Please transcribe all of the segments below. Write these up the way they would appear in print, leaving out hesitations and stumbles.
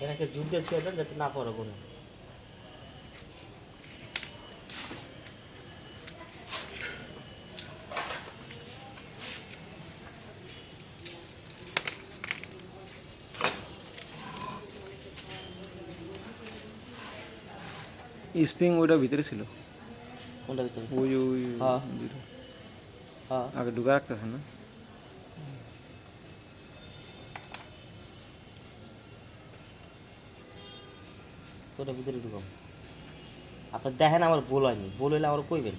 এটাকে যুদ্ধে ছেড়ে দেন যাতে না পড়ে কোনো। স্প্রিং ওইটা ভিতরে ছিল, কোনটা ভিতরে? ওই ওই হ্যাঁ দুটো হ্যাঁ। আগে ঢুকা রাখতেছে না। তো ওটা ভিতরে ঢুকাম। আপনার দেখেন আমার ভুল হয়নি, ভুল হইলে আমার কইবেন।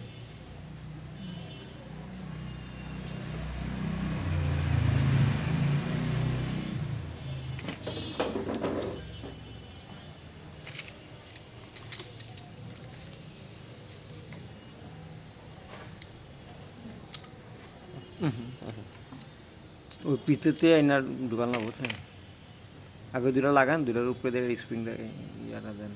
ওই পিতেতে আইনার ঢুকাল না, বুঝছেন? আগে দুটা লাগান, দুটার উপরে দিয়ে স্প্রিংটা ইয়াটা দেন।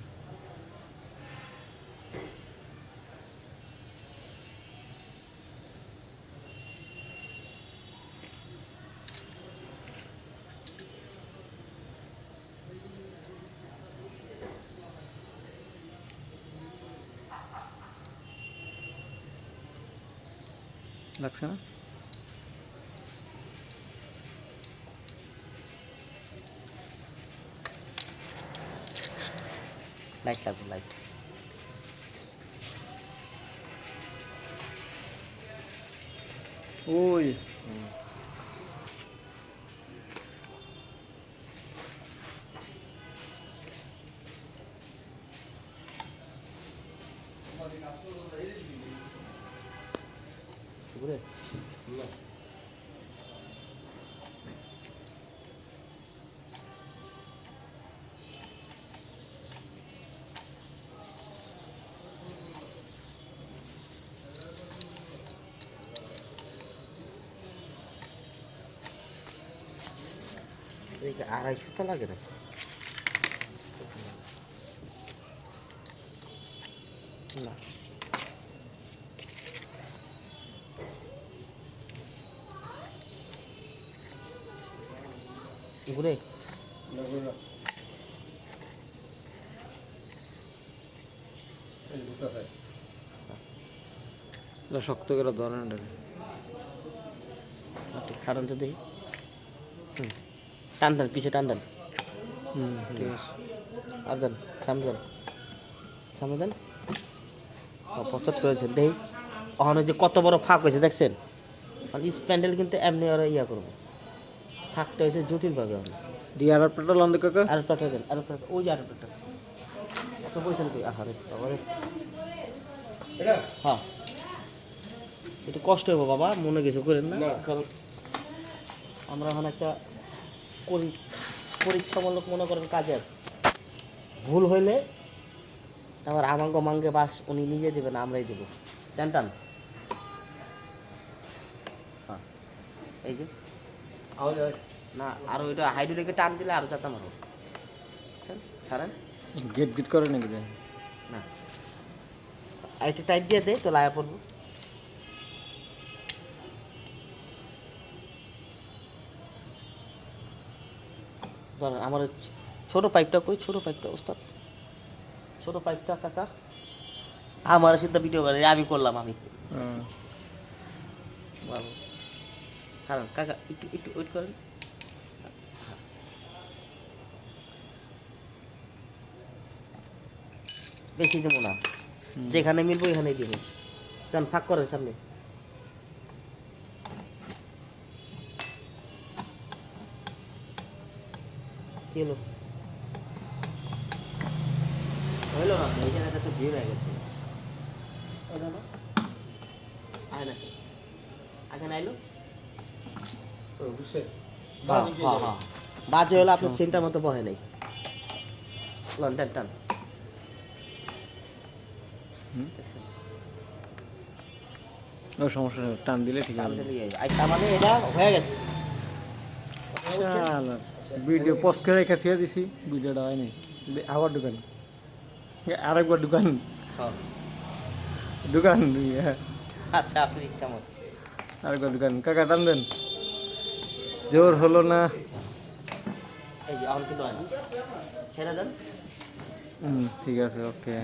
লাগছে না? লাইট লাগবে, লাইট। ওই বুঝলে? দেখি 250 তো লাগে না। না ঘুরে শক্ত করে ধরেন এটাকে। আচ্ছা ছাড়ান তো দেখি। টান দেন, পিছিয়ে টান দেন। ঠিক আছে। আর দেন, সামনে দেন, সামনে দেন। পশ্চাৎ করেছেন দেখি। ওখানে যে কত বড় ফাঁক হয়েছে দেখছেন? মানে স্প্যান্ডেল কিন্তু এমনি ওরা ইয়া করবো, ফাঁকটা হয়েছে জটিলভাবে। আমি আর আপনারটা লন্দ কাকা। আর প্লেটটা দেন, আর প্লেট, ওই যে আর প্লেটটা এত বলছেন কই? আহারে বাবারে, হ্যাঁ একটু কষ্ট হইব বাবা, মনে কিছু করেন না, কারণ আমরা এখন একটা পরীক্ষামূলক মনে করেন কাজে আছে। ভুল হইলে আমার আমাঙ্গ মাঙ্গে বাস উনি নিজে দেবেন, আমরাই দেবো। টান টান, হ্যাঁ এই যে না, আর ওইটা হাইডু রেখে টান দিলে আরও চাতাম আরো। ছাড়েন, গেট গেট করে নাকি? না আর একটু টাইট দিয়ে দে তো লায়া পড়বো। ধরেন আমার ছোট পাইপটা কই? ছোট পাইপটা ওস্তাদ, ছোট পাইপটা কাকা আমার সিদ্ধা ভিডিও করে আমি করলাম, আমি বাবু কারণ কাকা একটু একটু ওয়েট করেন। বেশি দেবো না, যেখানে মিলবো এখানেই দিব। কারণ ফাঁক করেন সামনে। কি হলো? হইলো না, এই জায়গাটা তো ভিড় হয়ে গেছে। আয় না আগে নাইলো। হ্যাঁ হ্যাঁ হ্যাঁ, বাজে হলো আপনার সেন্টার মতো বহে নাই। টান টান, ও সমস্যা নেই, টান দিলে ঠিক আছে। তার মানে এটা হয়ে গেছে। ভিডিও পোস্ট করে রেখে থুয়ে দিছি, ভিডিওটা হয়নি। আবার ঢুকান, আরেকবার ঢুকান, ঢুকান। আচ্ছা আপনার ইচ্ছা মতো আরেকবার ঢুকান কাকা, টান দেন। জোর হলো না। এই যে এখন কিন্তু হয় না, ছেড়ে দেন। ঠিক আছে, ওকে।